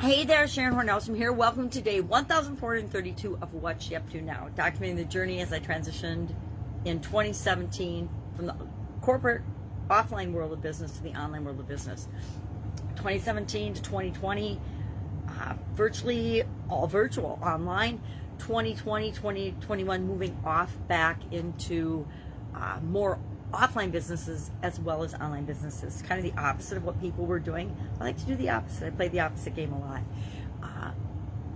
Hey there, Sharon Horne-Ellstrom here. Welcome to day 1432 of What's She Up To Now, documenting the journey as I transitioned in 2017 from the corporate offline world of business to the online world of business. 2017 to 2020, virtually all virtual, online. 2020, 2021, moving off back into more offline businesses as well as online businesses. Kind of the opposite of what people were doing. I like to do the opposite. I play the opposite game a lot.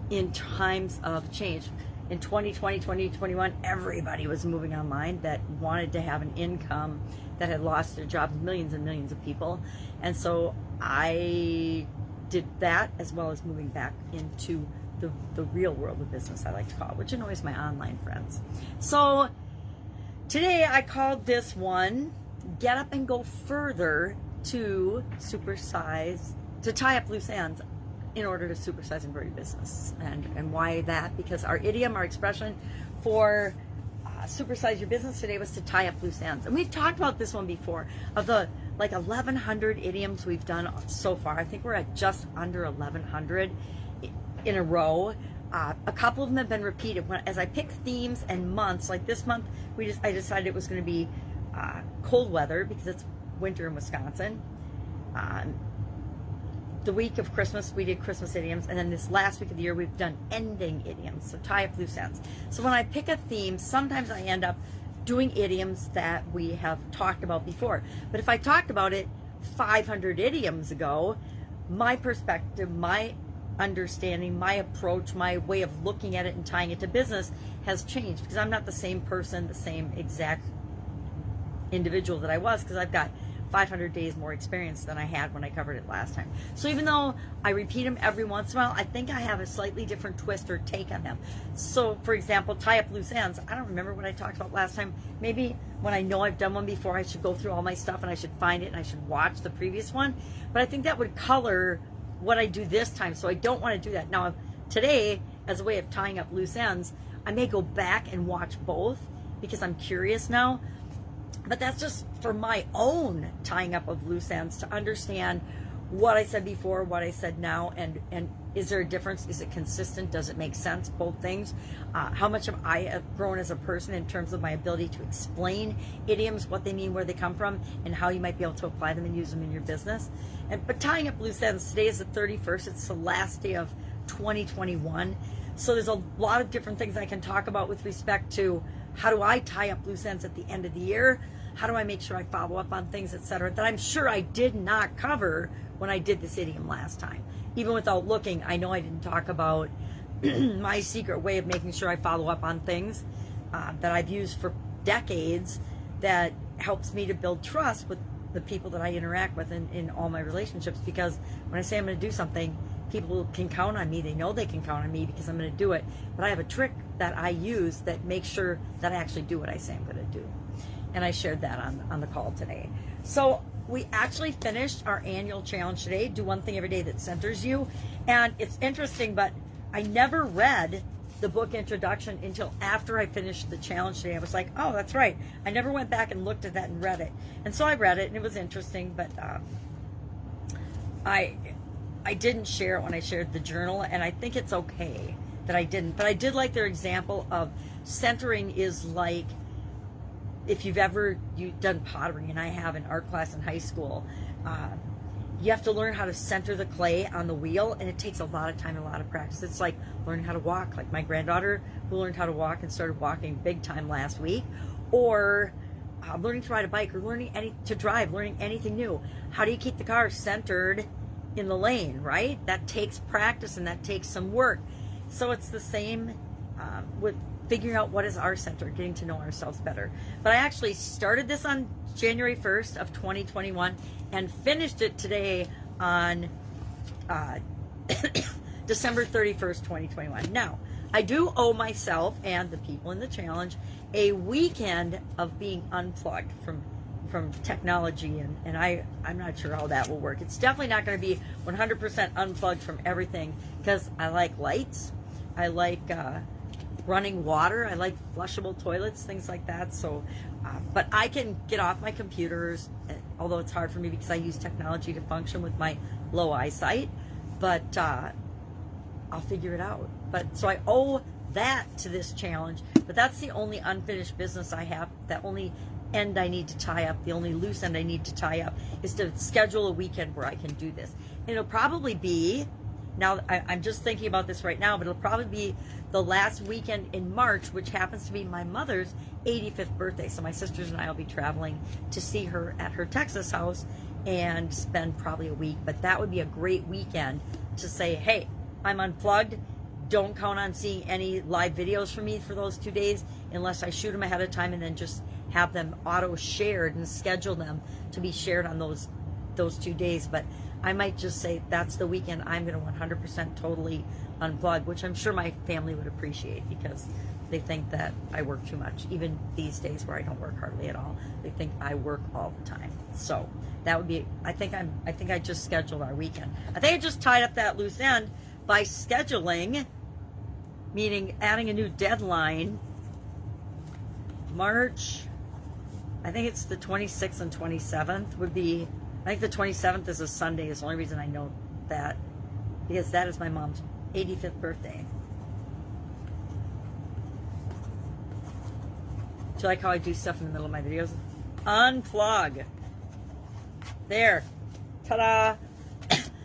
In times of change, in 2020, 2021, everybody was moving online that wanted to have an income, that had lost their jobs, millions and millions of people. And so I did that as well as moving back into the real world of business, I like to call it, which annoys my online friends. So today I called this one, Get Up and Go Further to Supersize, to tie up loose ends in order to supersize and grow your business. And why that? Because our idiom, our expression for supersize your business today was to tie up loose ends. And we've talked about this one before. Of the like 1,100 idioms we've done so far, I think we're at just under 1,100 in a row. A couple of them have been repeated. As I pick themes and months, like this month, I decided it was going to be cold weather because it's winter in Wisconsin. The week of Christmas, we did Christmas idioms, and then this last week of the year, we've done ending idioms, so tie up loose ends. So when I pick a theme, sometimes I end up doing idioms that we have talked about before. But if I talked about it 500 idioms ago, my perspective, my understanding, my approach, my way of looking at it and tying it to business has changed because I'm not the same person, the same exact individual that I was, because I've got 500 days more experience than I had when I covered it last time. So even though I repeat them every once in a while, I think I have a slightly different twist or take on them. So for example, tie up loose ends. I don't remember what I talked about last time. Maybe when I know I've done one before, I should go through all my stuff and I should find it and I should watch the previous one. But I think that would color what I do this time, so I don't want to do that. Now, today, as a way of tying up loose ends, I may go back and watch both because I'm curious now, but that's just for my own tying up of loose ends to understand what I said before, what I said now, and is there a difference? Is it consistent? Does it make sense? Both things. How much have I grown as a person in terms of my ability to explain idioms, what they mean, where they come from, and how you might be able to apply them and use them in your business. But tying up loose ends, today is the 31st. It's the last day of 2021. So there's a lot of different things I can talk about with respect to how do I tie up loose ends at the end of the year? How do I make sure I follow up on things, etc., that I'm sure I did not cover when I did this idiom last time. Even without looking, I know I didn't talk about my secret way of making sure I follow up on things that I've used for decades that helps me to build trust with the people that I interact with in all my relationships. Because when I say I'm going to do something, people can count on me. They know they can count on me because I'm going to do it. But I have a trick that I use that makes sure that I actually do what I say I'm going to do. And I shared that on the call today. So we actually finished our annual challenge today. Do one thing every day that centers you. And it's interesting, but I never read the book introduction until after I finished the challenge today. I was like, oh, that's right. I never went back and looked at that and read it. And so I read it, and it was interesting, but I didn't share it when I shared the journal, and I think it's okay that I didn't. But I did like their example of centering is like, if you've ever done pottery, and I have in art class in high school, you have to learn how to center the clay on the wheel, and it takes a lot of time and a lot of practice. It's like learning how to walk, like my granddaughter who learned how to walk and started walking big time last week, or learning to ride a bike, or learning anything new. How do you keep the car centered in the lane, right? That takes practice and that takes some work. So it's the same with figuring out what is our center, getting to know ourselves better. But I actually started this on January 1st of 2021 and finished it today on December 31st, 2021. Now, I do owe myself and the people in the challenge a weekend of being unplugged from technology, and I'm not sure how that will work. It's definitely not going to be 100% unplugged from everything, because I like lights, I like running water, I like flushable toilets, things like that. So but I can get off my computers, although it's hard for me because I use technology to function with my low eyesight. But I'll figure it out. But so I owe that to this challenge, but that's the only unfinished business I have. That only end I need to tie up, the only loose end I need to tie up is to schedule a weekend where I can do this. And it'll probably be, now I'm just thinking about this right now, but it'll probably be the last weekend in March, which happens to be my mother's 85th birthday. So my sisters and I will be traveling to see her at her Texas house and spend probably a week. But that would be a great weekend to say, hey, I'm unplugged. Don't count on seeing any live videos from me for those 2 days unless I shoot them ahead of time and then just have them auto shared and schedule them to be shared on those 2 days. But I might just say that's the weekend I'm going to 100% totally unplug, which I'm sure my family would appreciate because they think that I work too much. Even these days where I don't work hardly at all, they think I work all the time. So that would be, I think I just scheduled our weekend. I think I just tied up that loose end by scheduling, meaning adding a new deadline. March, I think it's the 26th and 27th would be, I think the 27th is a Sunday is the only reason I know that, because that is my mom's 85th birthday. Do you like how I do stuff in the middle of my videos? Unplug. There. Ta-da.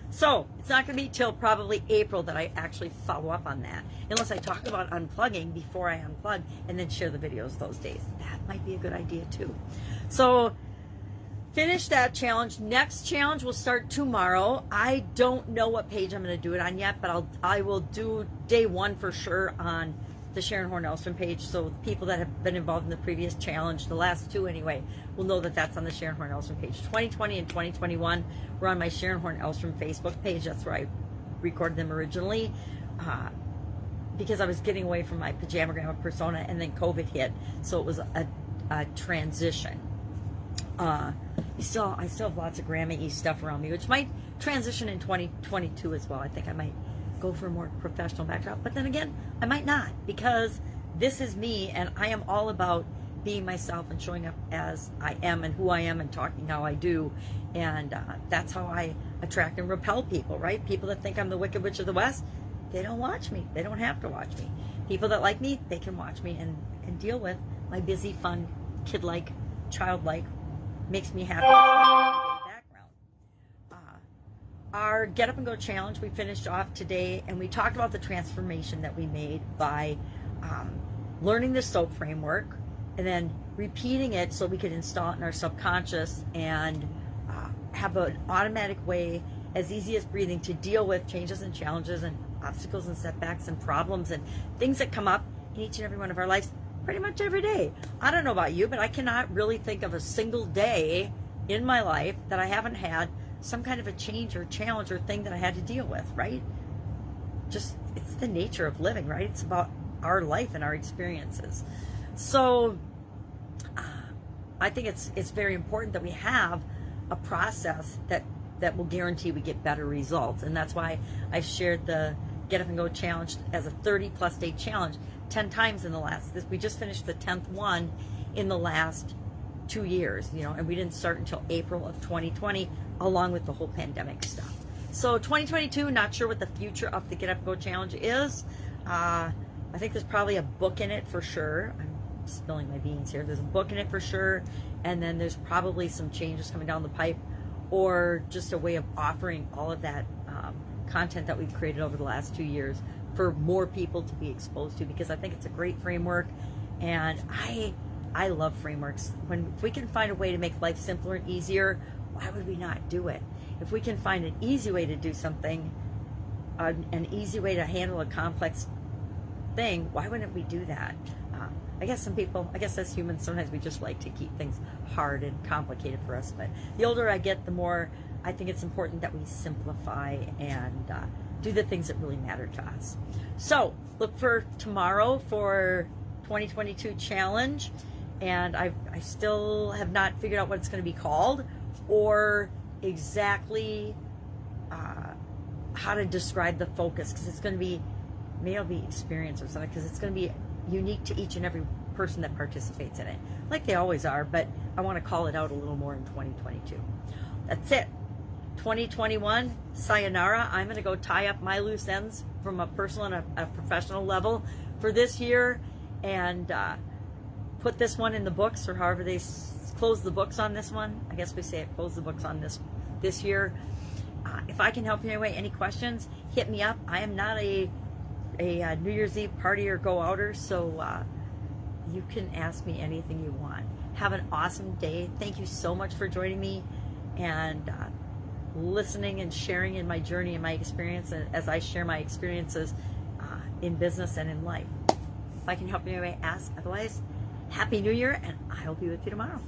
So, it's not going to be till probably April that I actually follow up on that. Unless I talk about unplugging before I unplug and then share the videos those days. That might be a good idea too. So, finish that challenge. Next challenge will start tomorrow. I don't know what page I'm going to do it on yet, but I will do day one for sure on the Sharon Horne-Ellstrom page. So people that have been involved in the previous challenge, the last two anyway, will know that that's on the Sharon Horne-Ellstrom page. 2020 and 2021 were on my Sharon Horne-Ellstrom Facebook page. That's where I recorded them originally. Because I was getting away from my pajama grandma persona and then COVID hit. So it was a transition. I still have lots of grandma-y stuff around me, which might transition in 2022 as well. I think I might go for a more professional backdrop, but then again, I might not, because this is me and I am all about being myself and showing up as I am and who I am and talking how I do. And that's how I attract and repel people, right? People that think I'm the Wicked Witch of the West, they don't watch me. They don't have to watch me. People that like me, they can watch me and deal with my busy, fun, kid-like, childlike, makes me happy background. Our Get Up and Go challenge we finished off today, and we talked about the transformation that we made by learning the SOAP framework and then repeating it so we could install it in our subconscious and have an automatic way, as easy as breathing, to deal with changes and challenges and obstacles and setbacks and problems and things that come up in each and every one of our lives pretty much every day. I don't know about you, but I cannot really think of a single day in my life that I haven't had some kind of a change or challenge or thing that I had to deal with, right? Just, it's the nature of living, right? It's about our life and our experiences. So I think it's very important that we have a process that will guarantee we get better results. And that's why I've shared the Get Up and Go challenge as a 30+ day challenge 10 times in the last, we just finished the 10th one in the last 2 years, and we didn't start until April of 2020, along with the whole pandemic stuff. So 2022, not sure what the future of the Get Up and Go challenge is. I think there's probably a book in it for sure. I'm spilling my beans here. There's a book in it for sure. And then there's probably some changes coming down the pipe, or just a way of offering all of that content that we've created over the last 2 years for more people to be exposed to, because I think it's a great framework. And I love frameworks. If we can find a way to make life simpler and easier, why would we not do it? If we can find an easy way to do something, an easy way to handle a complex thing, why wouldn't we do that? I guess as humans, sometimes we just like to keep things hard and complicated for us. But the older I get, the more I think it's important that we simplify and do the things that really matter to us. So look for tomorrow for 2022 challenge. And I still have not figured out what it's going to be called, or exactly how to describe the focus, because it's going to be, maybe it'll be experience or something, because it's going to be unique to each and every person that participates in it, like they always are, but I want to call it out a little more in 2022. That's it. 2021, sayonara. I'm going to go tie up my loose ends from a personal and a professional level for this year, and put this one in the books, or however they close the books on this one. I guess we say it, close the books on this year. If I can help you anyway, any questions, hit me up. I am not a New Year's Eve party or go outer, so you can ask me anything you want. Have an awesome day. Thank you so much for joining me and listening and sharing in my journey and my experience as I share my experiences in business and in life. If I can help you anyway, ask. Otherwise, Happy New Year, and I'll be with you tomorrow.